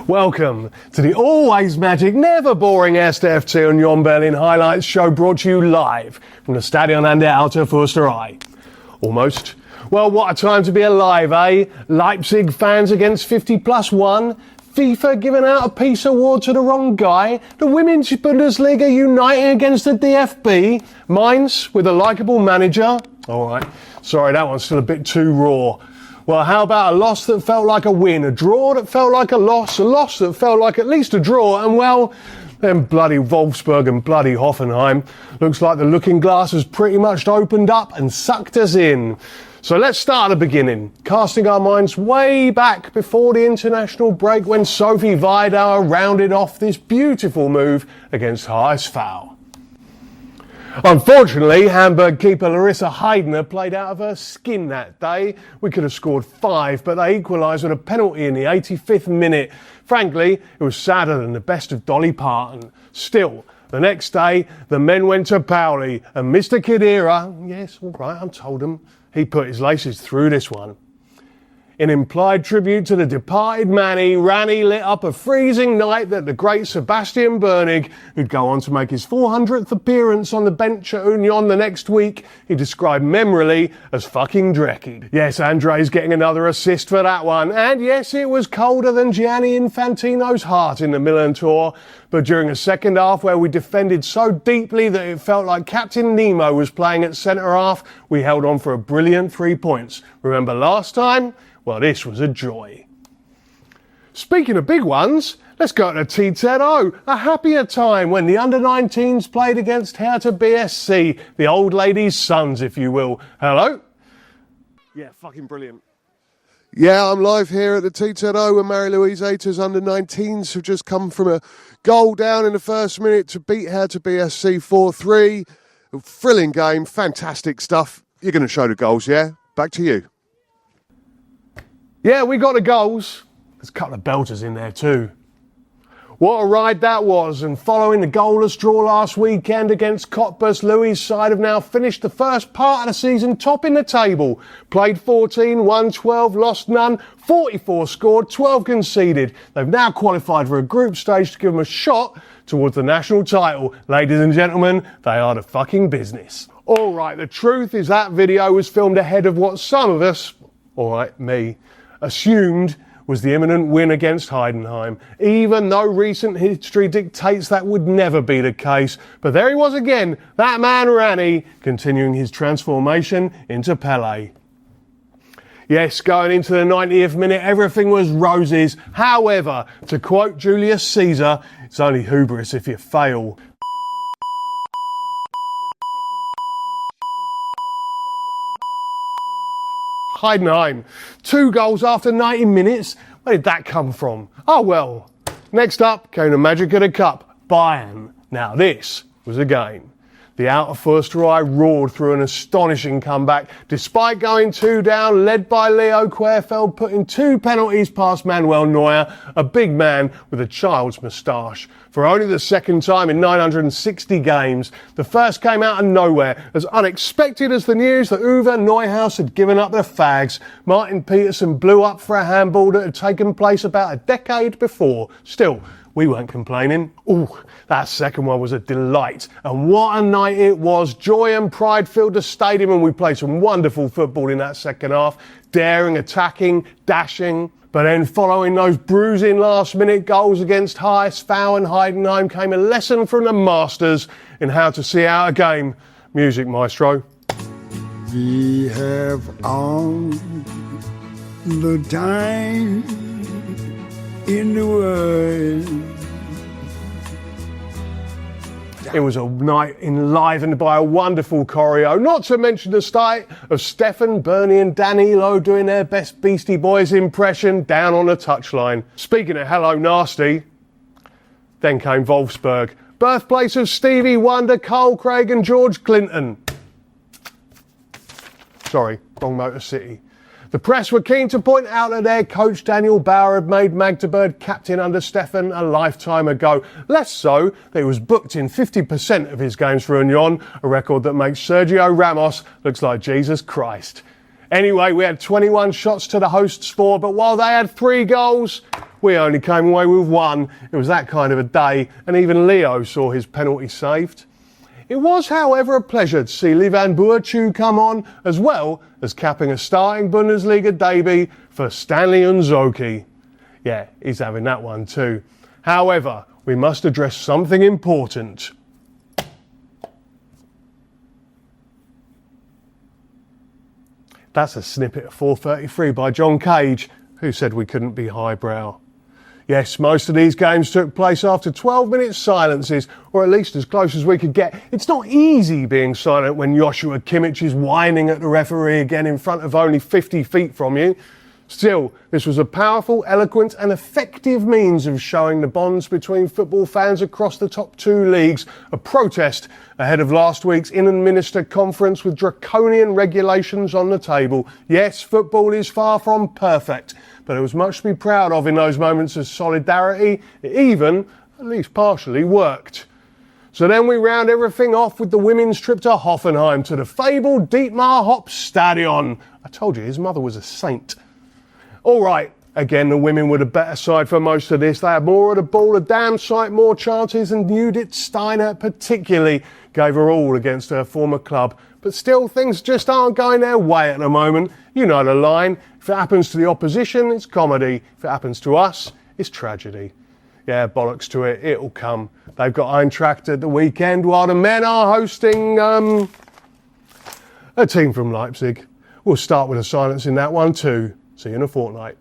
Welcome to the always magic, never boring SDFT Union Berlin highlights show, brought to you live from the Stadion an der Alten Försterei. Almost. Well, what a time to be alive, eh? Leipzig fans against 50+1. FIFA giving out a peace award to the wrong guy. The Women's Bundesliga uniting against the DFB. Mainz with a likeable manager. All right. Sorry, that one's still a bit too raw. Well, how about a loss that felt like a win, a draw that felt like a loss that felt like at least a draw, and well, then bloody Wolfsburg and bloody Hoffenheim. Looks like the looking glass has pretty much opened up and sucked us in. So let's start at the beginning, casting our minds way back before the international break when Sophie Vidal rounded off this beautiful move against HSV. Unfortunately, Hamburg keeper Larissa Heidner played out of her skin that day. We could have scored 5, but they equalised with a penalty in the 85th minute. Frankly, it was sadder than the best of Dolly Parton. Still, the next day, the men went to Pauli, and Mr. Khedira, yes, all right, I told him, he put his laces through this one. In implied tribute to the departed Manny, Rani lit up a freezing night that the great Sebastian Bernig, who'd go on to make his 400th appearance on the bench at Union the next week, he described memorably as fucking dreckig. Yes, Andre's getting another assist for that one. And yes, it was colder than Gianni Infantino's heart in the Milan tour. But during a second half where we defended so deeply that it felt like Captain Nemo was playing at centre-half, we held on for a brilliant 3 points. Remember last time? Well, this was a joy. Speaking of big ones, let's go to TZO, a happier time when the under-19s played against Hertha BSC, the old ladies' sons, if you will. Hello? Yeah, fucking brilliant. Yeah, I'm live here at the TZO where Marie-Louise Ater's under-19s have just come from a goal down in the first minute to beat Hertha BSC 4-3. A thrilling game, fantastic stuff. You're going to show the goals, yeah? Back to you. Yeah, we got the goals. There's a couple of belters in there too. What a ride that was, and following the goalless draw last weekend against Cottbus, Louis' side have now finished the first part of the season topping the table. Played 14, won 12, lost none, 44 scored, 12 conceded. They've now qualified for a group stage to give them a shot towards the national title. Ladies and gentlemen, they are the fucking business. Alright, the truth is that video was filmed ahead of what some of us, alright, me, assumed was the imminent win against Heidenheim, even though recent history dictates that would never be the case. But there he was again, that man Rani, continuing his transformation into Pele. Yes, going into the 90th minute, everything was roses. However, to quote Julius Caesar, it's only hubris if you fail. Heidenheim, 2 goals after 90 minutes. Where did that come from? Oh well. Next up came the magic of the cup, Bayern. Now this was a game. The Outer Försterei roared through an astonishing comeback, despite going 2 down, led by Leo Querfeld, putting 2 penalties past Manuel Neuer, a big man with a child's moustache. For only the second time in 960 games, the first came out of nowhere, as unexpected as the news that Uwe Neuhaus had given up the fags. Martin Peterson blew up for a handball that had taken place about a decade before. Still, we weren't complaining. Ooh, that second one was a delight. And what a night it was. Joy and pride filled the stadium, and we played some wonderful football in that second half. Daring, attacking, dashing. But then following those bruising last-minute goals against HSV and Heidenheim came a lesson from the masters in how to see out a game. Music, maestro. We have all the time in the world. It was a night enlivened by a wonderful choreo, not to mention the sight of Stefan, Bernie and Danilo doing their best Beastie Boys impression down on the touchline. Speaking of Hello Nasty, then came Wolfsburg, birthplace of Stevie Wonder, Cole Craig and George Clinton. Sorry, wrong Motor City. The press were keen to point out that their coach Daniel Bauer had made Magdeburg captain under Stefan a lifetime ago. Less so that he was booked in 50% of his games for Union, a record that makes Sergio Ramos look like Jesus Christ. Anyway, we had 21 shots to the hosts' 4, but while they had 3 goals, we only came away with 1. It was that kind of a day, and even Leo saw his penalty saved. It was, however, a pleasure to see Livan Buachu come on, as well as capping a starting Bundesliga debut for Stanley Nzoki. Yeah, he's having that one too. However, we must address something important. That's a snippet of 433 by John Cage, who said we couldn't be highbrow. Yes, most of these games took place after 12-minute silences, or at least as close as we could get. It's not easy being silent when Joshua Kimmich is whining at the referee again in front of only 50 feet from you. Still, this was a powerful, eloquent and effective means of showing the bonds between football fans across the top 2 leagues, a protest ahead of last week's Inland Minister conference with draconian regulations on the table. Yes, football is far from perfect, but there was much to be proud of in those moments of solidarity. It even, at least partially, worked. So then we round everything off with the women's trip to Hoffenheim to the fabled Dietmar Hopp Stadion. I told you his mother was a saint. All right, again, the women were the better side for most of this. They had more of the ball, a damn sight more chances, and Judith Steiner particularly gave her all against her former club. But still, things just aren't going their way at the moment. You know the line. If it happens to the opposition, it's comedy. If it happens to us, it's tragedy. Yeah, bollocks to it. It'll come. They've got Eintracht at the weekend, while the men are hosting a team from Leipzig. We'll start with a silence in that one too. See you in a fortnight.